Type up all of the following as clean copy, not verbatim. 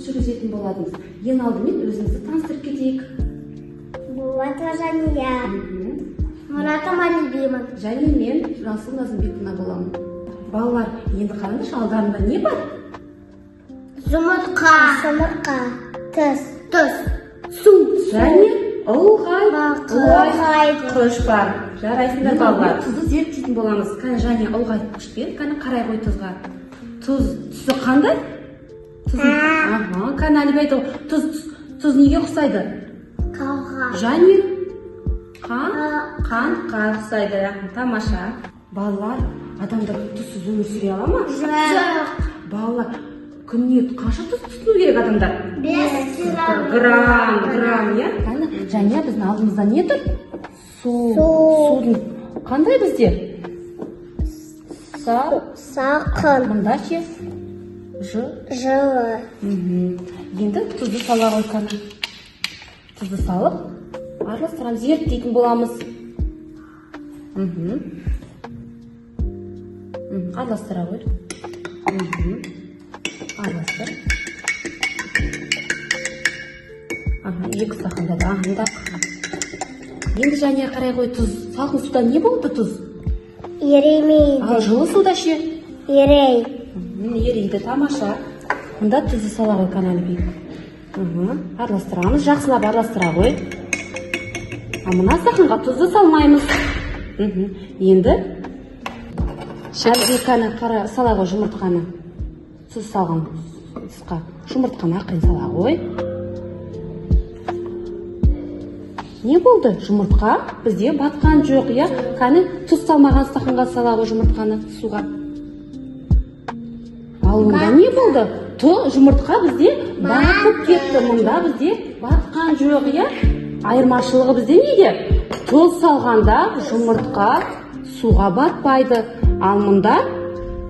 жүргізетін боладыңыз. Ең алдымен өзіңізді таныстырып кетейік. Булатова Жания. Мұратова Любима. Және мен Расул Назымбекова боламын. Балалар, енді қараңызшы, алдарында не бар? Жұмыртқа. Тұз. Су. Және ылғай. Құш Бар. Жарайсыңдар балалар. Тұзды зерттейтін боламыз. Қане және ылғай күшпен, қане қарай ғой тұзға. Тұзы қандай? Қане әлі байды. Тұз неге ұқсайды? Қауға. Және қанға ұқсайды. Тамаша. Балалар, адамдар тұзсыз өмір сүре ала ма? Жоқ. Балалар, күніне қанша тұз тұтыну керек адамдар? 5 Грамм, иә? Және біздің алдымызда не тұр? Судың қандай бізде? Сақын. Мұнда ше? Жылы. Енді тұзды сала ғой қана. Тұзды салып, араластырамыз, зерттейтін боламыз. Араластыра ғой. Араластыр. Екі стақанда да ағындап. Енді және қарай ғой, тұз. Салқын суда не болды тұз? Еремейді. Ал жылы суда ше? Ерейді. Тамаша. Мұнда тұзды сала ғой каналбей. Араластырамыз, жақсылап араластыра ғой. Мына стақанға тұзды салмаймыз. Енді әлгі қара сала ғой жұмыртқаны. Тұз салған тұзға жұмыртқаны ақырын сала ғой. Не болды? Жұмыртқа бізде батқан жоқ, иә? Қане тұз салмаған стақанға сала ғой жұмыртқаны суға. Ал онда не болды? Жұмыртқа бізде батып кетті. Мұнда бізде батқан жоқ, иә? Айырмашылығы бізде неде? Тұз салғанда жұмыртқа суға батпайды. Ал мұнда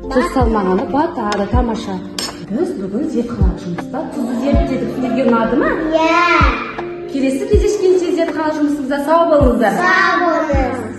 тұз салмағанда батады. Тамаша. Біз бүгін зертханалық жұмыста тұзды зерттедік. Сіздерге ұнады ма? Иә. Келесі кездескенше зертханалық жұмысымызда сау болыңыздар. Сау болыңыз.